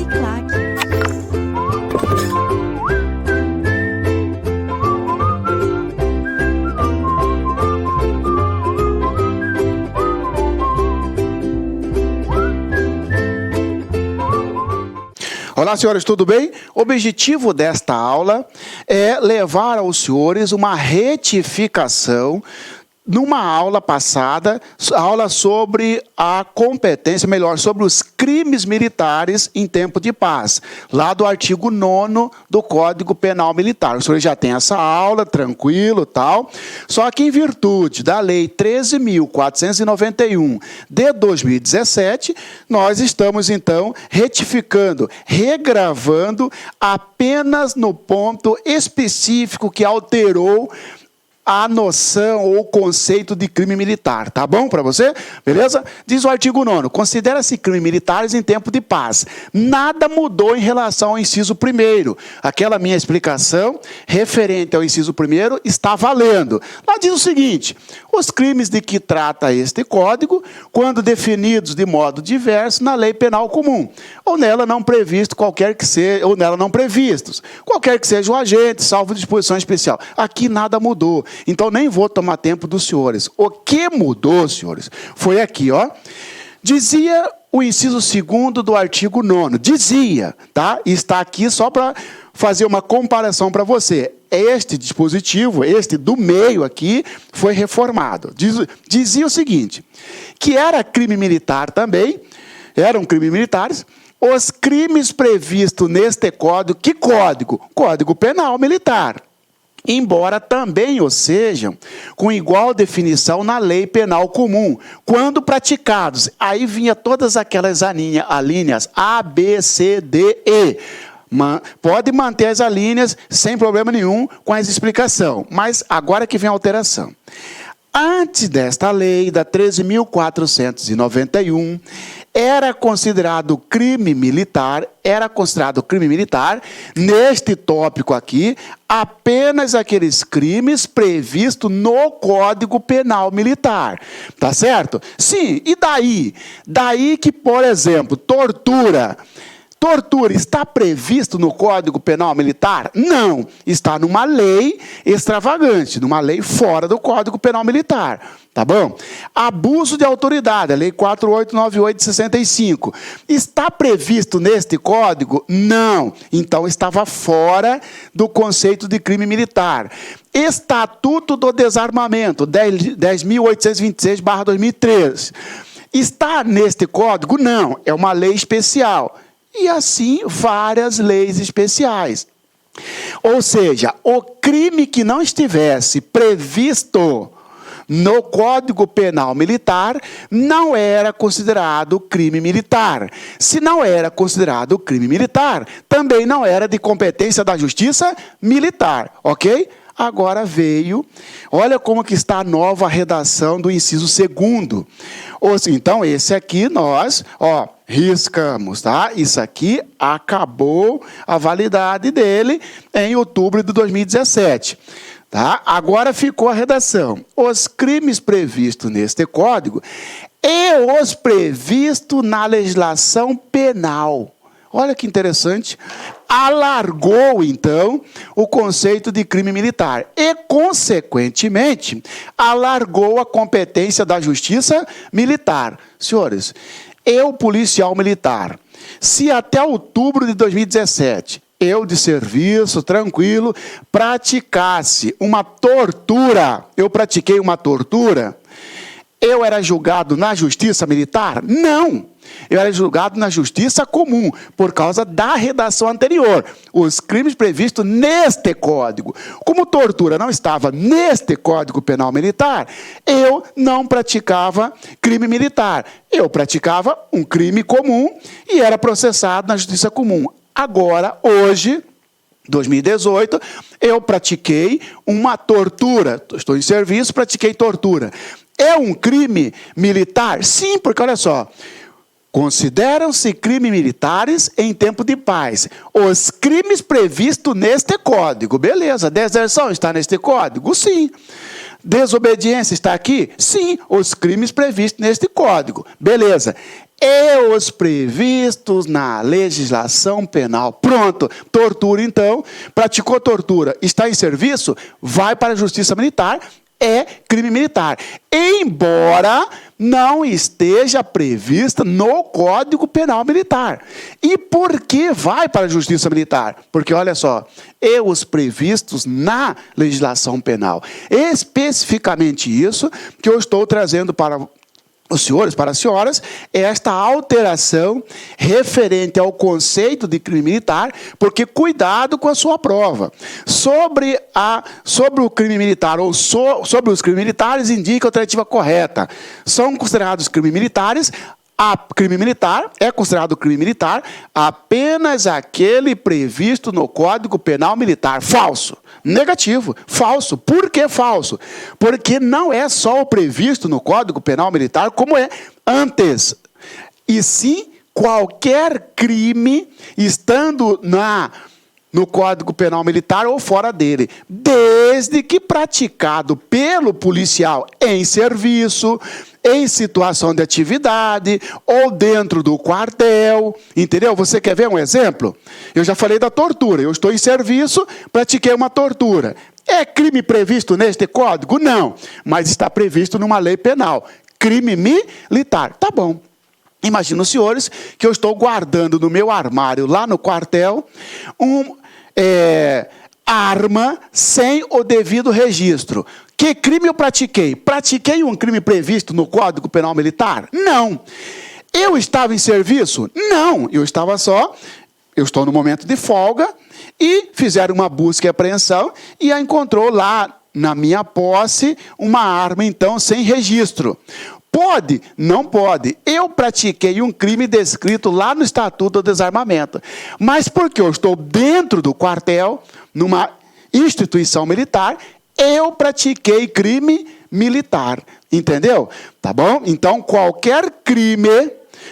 Uniclac. Olá, senhores, tudo bem? O objetivo desta aula é levar aos senhores uma retificação numa aula passada, aula sobre a competência, melhor, sobre os crimes militares em tempo de paz, lá do artigo 9º do Código Penal Militar. Os senhores já têm essa aula, tranquilo, tal. Só que em virtude da Lei 13.491 de 2017, nós estamos, então, retificando, regravando apenas no ponto específico que alterou a noção ou o conceito de crime militar, tá bom para você? Beleza? Diz o artigo 9º, considera-se crimes militares em tempo de paz. Nada mudou em relação ao inciso 1º. Aquela minha explicação referente ao inciso 1º está valendo. Lá diz o seguinte: os crimes de que trata este código, quando definidos de modo diverso na lei penal comum, ou nela não previsto qualquer que seja, ou nela não previstos, qualquer que seja o agente, salvo disposição especial. Aqui nada mudou. Então, nem vou tomar tempo dos senhores. O que mudou, senhores, foi aqui, ó. Dizia o inciso 2º do artigo 9º. Dizia, tá? E está aqui só para fazer uma comparação para você. Este dispositivo, este do meio aqui, foi reformado. Dizia o seguinte, que era crime militar também, eram crimes militares, os crimes previstos neste código. Que código? Código Penal Militar. Embora também o sejam com igual definição na lei penal comum, quando praticados. Aí vinha todas aquelas alíneas A, B, C, D, E. Pode manter as alíneas sem problema nenhum com essa explicação, mas agora que vem a alteração. Antes desta lei, da 13.491, era considerado crime militar, neste tópico aqui, apenas aqueles crimes previstos no Código Penal Militar. Tá certo? Sim, e daí? Daí que, por exemplo, tortura está previsto no Código Penal Militar? Não. Está numa lei extravagante, numa lei fora do Código Penal Militar. Tá bom? Abuso de autoridade, a Lei 4898 de 65. Está previsto neste código? Não. Então, estava fora do conceito de crime militar. Estatuto do Desarmamento, 10.826/2013. Está neste código? Não. É uma lei especial. E assim, várias leis especiais. Ou seja, o crime que não estivesse previsto no Código Penal Militar não era considerado crime militar. Se não era considerado crime militar, também não era de competência da Justiça Militar, ok? Agora veio, olha como que está a nova redação do inciso 2º. Então, esse aqui nós, ó, riscamos, tá? Isso aqui acabou a validade dele em outubro de 2017. Tá? Agora ficou a redação. Os crimes previstos neste código e os previstos na legislação penal. Olha que interessante. Alargou, então, o conceito de crime militar e, consequentemente, alargou a competência da Justiça Militar. Senhores, eu, policial militar, se até outubro de 2017... eu de serviço, tranquilo, praticasse uma tortura, eu pratiquei uma tortura, eu era julgado na Justiça Militar? Não! Eu era julgado na Justiça Comum, por causa da redação anterior. Os crimes previstos neste código. Como tortura não estava neste Código Penal Militar, eu não praticava crime militar. Eu praticava um crime comum e era processado na Justiça Comum. Agora, hoje, 2018, eu pratiquei uma tortura. Estou em serviço, pratiquei tortura. É um crime militar? Sim, porque olha só, consideram-se crimes militares em tempo de paz os crimes previstos neste código. Beleza, deserção está neste código? Sim. Desobediência está aqui? Sim, os crimes previstos neste código. Beleza. e os previstos na legislação penal. Pronto, tortura então, praticou tortura, está em serviço, vai para a justiça militar, é crime militar. Embora não esteja prevista no Código Penal Militar. E por que vai para a justiça militar? Porque, olha só, e os previstos na legislação penal. Especificamente isso que eu estou trazendo para os senhores, para as senhoras, esta alteração referente ao conceito de crime militar, porque cuidado com a sua prova. Sobre o crime militar, ou sobre os crimes militares, indica a alternativa correta. São considerados crimes militares. Crime militar é considerado crime militar apenas aquele previsto no Código Penal Militar. Falso. Negativo. Falso. Por que falso? Porque não é só o previsto no Código Penal Militar, como é antes. E sim, qualquer crime estando no Código Penal Militar ou fora dele, desde que praticado pelo policial em serviço, em situação de atividade ou dentro do quartel, entendeu? Você quer ver um exemplo? Eu já falei da tortura, eu estou em serviço, pratiquei uma tortura. É crime previsto neste código? Não, mas está previsto numa lei penal. Crime militar, tá bom. Imagina os senhores que eu estou guardando no meu armário lá no quartel arma sem o devido registro. Que crime eu pratiquei? Pratiquei um crime previsto no Código Penal Militar? Não. Eu estava em serviço? Não. Eu estou no momento de folga e fizeram uma busca e apreensão e a encontrou lá na minha posse uma arma, então, sem registro. Pode? Não pode. Eu pratiquei um crime descrito lá no Estatuto do Desarmamento. Mas porque eu estou dentro do quartel, numa instituição militar, eu pratiquei crime militar. Entendeu? Tá bom? Então, qualquer crime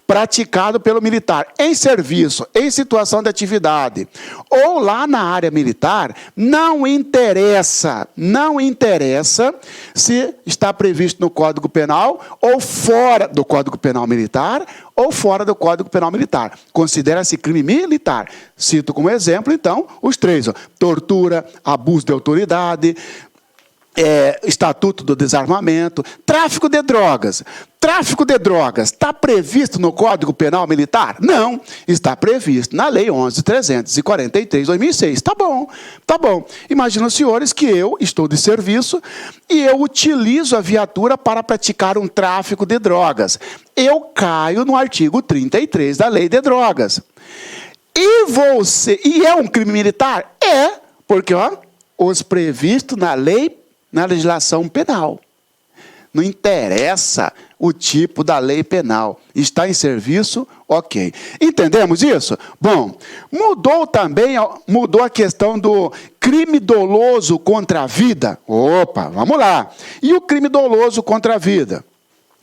praticado pelo militar em serviço, em situação de atividade, ou lá na área militar, não interessa se está previsto no Código Penal, ou fora do Código Penal Militar, ou fora do Código Penal Militar. Considera-se crime militar. Cito como exemplo, então, os três. Tortura, abuso de autoridade, Estatuto do Desarmamento, tráfico de drogas. Tráfico de drogas está previsto no Código Penal Militar? Não, está previsto na Lei 11.343/2006. Tá bom. Imagina os senhores que eu estou de serviço e eu utilizo a viatura para praticar um tráfico de drogas. Eu caio no artigo 33 da Lei de Drogas. E é um crime militar? É, porque os previstos na legislação penal. Não interessa o tipo da lei penal. Está em serviço? Ok. Entendemos isso? Bom, mudou a questão do crime doloso contra a vida. Opa, vamos lá. E o crime doloso contra a vida?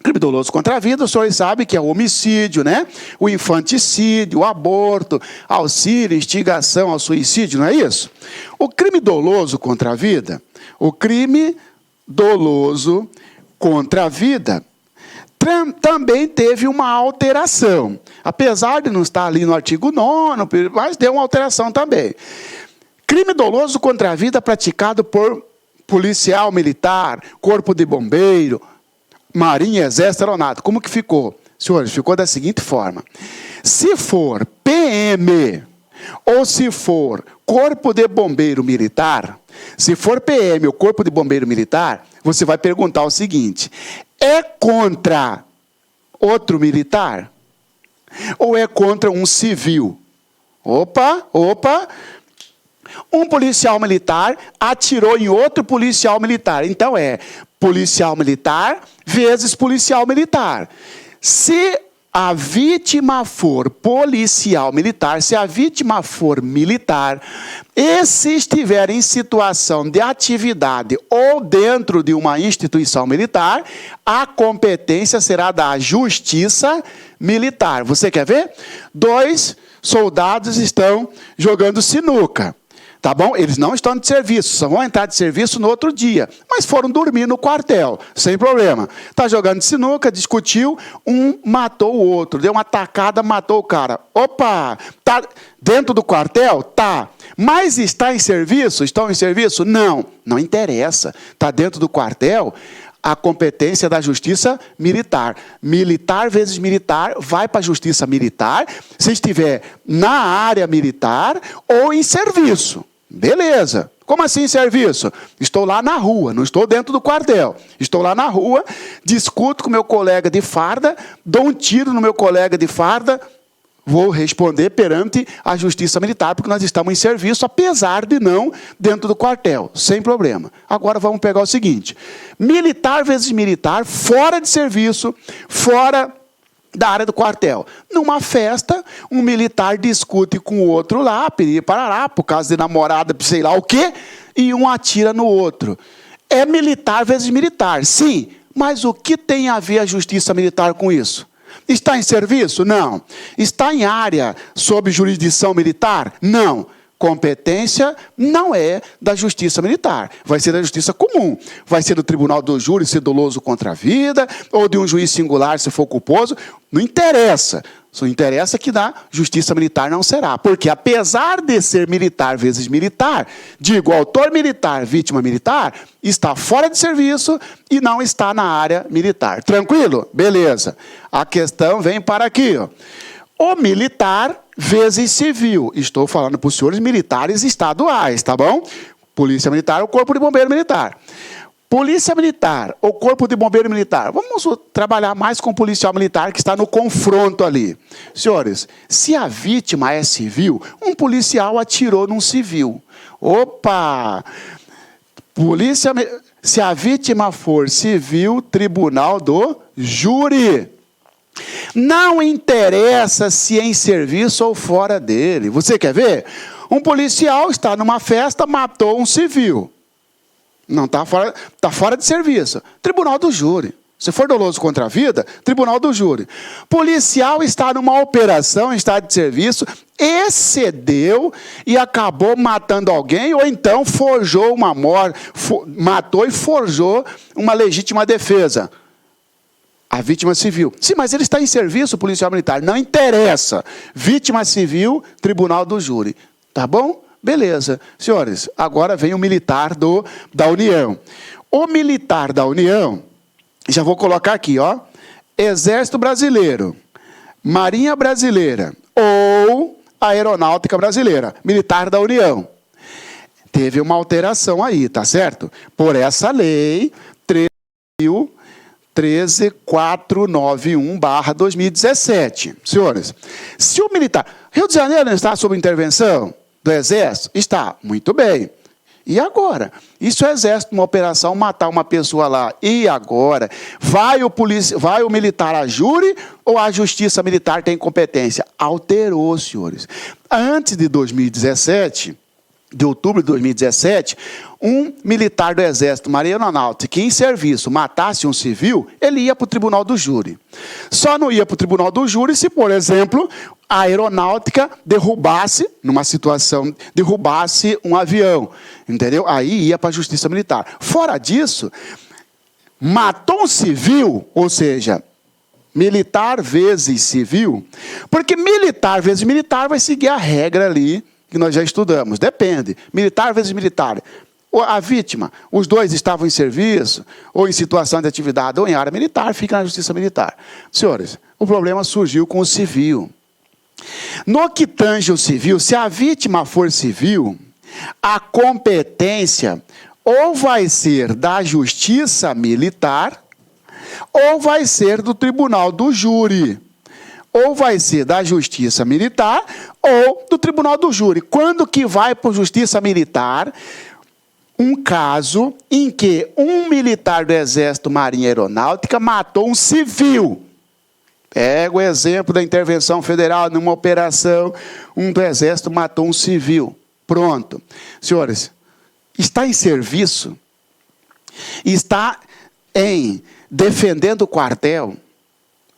Crime doloso contra a vida, os senhores sabem que é o homicídio, né? O infanticídio, o aborto, auxílio, instigação ao suicídio, não é isso? O crime doloso contra a vida, também teve uma alteração. Apesar de não estar ali no artigo 9º, mas deu uma alteração também. Crime doloso contra a vida praticado por policial militar, corpo de bombeiro, marinha, exército, aeronáutica. Como que ficou? Senhores, ficou da seguinte forma. Se for PM ou se for corpo de bombeiro militar, se for PM ou corpo de bombeiro militar, você vai perguntar o seguinte: é contra outro militar? Ou é contra um civil? Opa! Um policial militar atirou em outro policial militar. Então é policial militar vezes policial militar. Se a vítima for policial militar, se a vítima for militar, e se estiver em situação de atividade ou dentro de uma instituição militar, a competência será da Justiça Militar. Você quer ver? 2 soldados estão jogando sinuca. Tá bom? Eles não estão de serviço, só vão entrar de serviço no outro dia. Mas foram dormir no quartel, sem problema. Tá jogando sinuca, discutiu, um matou o outro. Deu uma tacada, matou o cara. Opa! Tá dentro do quartel? Tá. Mas está em serviço? Estão em serviço? Não. Não interessa. Tá dentro do quartel, a competência da justiça militar. Militar vezes militar, vai para a justiça militar, se estiver na área militar ou em serviço. Beleza. Como assim em serviço? Estou lá na rua, não estou dentro do quartel. Estou lá na rua, discuto com meu colega de farda, dou um tiro no meu colega de farda, vou responder perante a justiça militar, porque nós estamos em serviço, apesar de não dentro do quartel, sem problema. Agora vamos pegar o seguinte, militar vezes militar, fora de serviço, fora da área do quartel. Numa festa, um militar discute com o outro lá, piriri parará, por causa de namorada, sei lá o quê, e um atira no outro. É militar vezes militar, sim, mas o que tem a ver a justiça militar com isso? Está em serviço? Não. Está em área sob jurisdição militar? Não. Competência não é da justiça militar, vai ser da justiça comum. Vai ser do tribunal do júri, se doloso contra a vida, ou de um juiz singular, se for culposo. Não interessa. Só interessa que da justiça militar não será. Porque, apesar de ser militar vezes militar, digo, autor militar, vítima militar, está fora de serviço e não está na área militar. Tranquilo? Beleza. A questão vem para aqui, ó. O militar vezes civil. Estou falando para os senhores militares estaduais, tá bom? Polícia Militar ou Corpo de Bombeiro Militar. Polícia Militar ou Corpo de Bombeiro Militar. Vamos trabalhar mais com o policial militar que está no confronto ali. Senhores, se a vítima é civil, um policial atirou num civil. Opa! Se a vítima for civil, tribunal do júri. Não interessa se é em serviço ou fora dele. Você quer ver? Um policial está numa festa, matou um civil. Não está fora de serviço. Tribunal do júri. Se for doloso contra a vida, tribunal do júri. Policial está numa operação, em estado de serviço, excedeu e acabou matando alguém, ou então forjou uma morte, matou e forjou uma legítima defesa. A vítima civil. Sim, mas ele está em serviço, policial militar. Não interessa. Vítima civil, tribunal do júri. Tá bom? Beleza. Senhores, agora vem o militar da União. O militar da União, já vou colocar aqui, ó. Exército Brasileiro, Marinha Brasileira ou Aeronáutica Brasileira. Militar da União. Teve uma alteração aí, tá certo? Por essa lei, 13491/2017. Senhores, se o militar... Rio de Janeiro não está sob intervenção do Exército? Está. Muito bem. E agora? E se o Exército, uma operação, matar uma pessoa lá? E agora? Vai o militar a júri ou a justiça militar tem competência? Alterou, senhores. Antes de 2017... de outubro de 2017, um militar do Exército, Marinha Aeronáutica, que em serviço matasse um civil, ele ia para o tribunal do júri. Só não ia para o tribunal do júri se, por exemplo, a aeronáutica derrubasse, numa situação, derrubasse um avião, entendeu? Aí ia para a justiça militar. Fora disso, matou um civil, ou seja, militar vezes civil, porque militar vezes militar vai seguir a regra ali, que nós já estudamos, depende, militar vezes militar. A vítima, os dois estavam em serviço, ou em situação de atividade, ou em área militar, fica na justiça militar. Senhores, o problema surgiu com o civil. No que tange o civil, se a vítima for civil, a competência ou vai ser da justiça militar, ou vai ser do tribunal do júri. Ou vai ser da justiça militar ou do tribunal do júri. Quando que vai para a justiça militar? Um caso em que um militar do Exército, Marinha e Aeronáutica matou um civil. Pega o exemplo da intervenção federal numa operação, um do Exército matou um civil. Pronto. Senhores, está em serviço, está defendendo o quartel,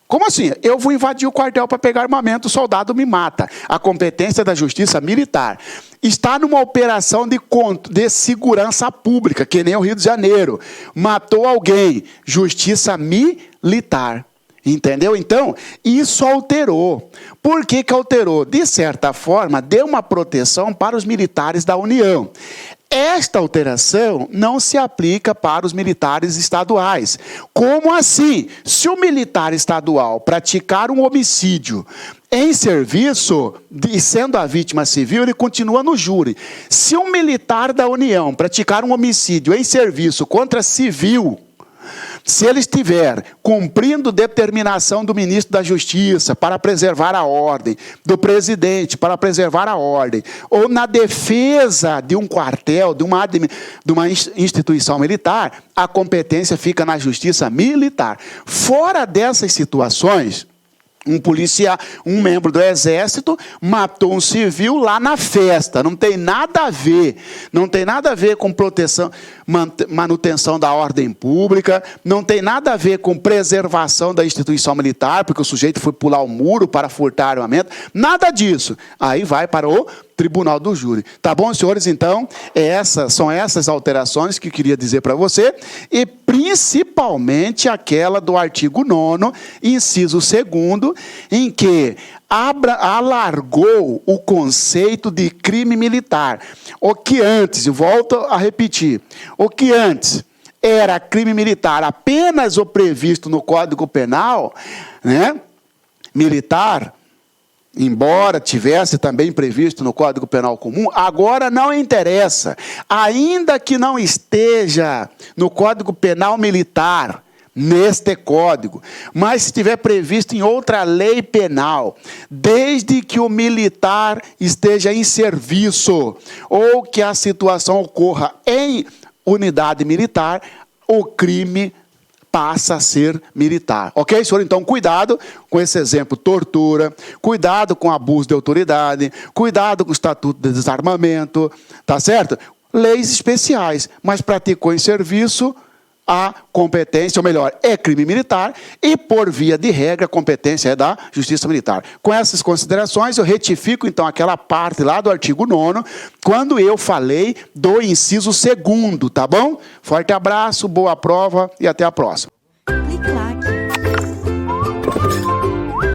Como assim? Eu vou invadir o quartel para pegar armamento, o soldado me mata. A competência da justiça militar está numa operação de segurança pública, que nem o Rio de Janeiro. Matou alguém, justiça militar. Entendeu? Então, isso alterou. Por que alterou? De certa forma, deu uma proteção para os militares da União. Esta alteração não se aplica para os militares estaduais. Como assim? Se o militar estadual praticar um homicídio em serviço, e sendo a vítima civil, ele continua no júri. Se um militar da União praticar um homicídio em serviço contra civil, se ele estiver cumprindo determinação do ministro da Justiça para preservar a ordem, do presidente para preservar a ordem, ou na defesa de um quartel, de uma instituição militar, a competência fica na Justiça militar. Fora dessas situações, um policial, um membro do Exército matou um civil lá na festa. Não tem nada a ver. Não tem nada a ver com proteção, manutenção da ordem pública. Não tem nada a ver com preservação da instituição militar, porque o sujeito foi pular o muro para furtar armamento. Nada disso. Aí vai para o Tribunal do Júri. Tá bom, senhores? Então, são essas alterações que eu queria dizer para você, e principalmente aquela do artigo 9º, inciso 2º, em que alargou o conceito de crime militar. O que antes, e volto a repetir, o que antes era crime militar apenas o previsto no Código Penal, né, militar, embora tivesse também previsto no Código Penal Comum, agora não interessa. Ainda que não esteja no Código Penal Militar, neste código, mas se estiver previsto em outra lei penal, desde que o militar esteja em serviço, ou que a situação ocorra em unidade militar, o crime passa a ser militar. Ok, senhor? Então, cuidado com esse exemplo, tortura, cuidado com abuso de autoridade, cuidado com o Estatuto de Desarmamento, tá certo? Leis especiais, mas praticou em serviço, a competência, ou melhor, é crime militar, e por via de regra a competência é da Justiça Militar. Com essas considerações, eu retifico então aquela parte lá do artigo 9º, quando eu falei do inciso 2º, tá bom? Forte abraço, boa prova e até a próxima. Clique lá.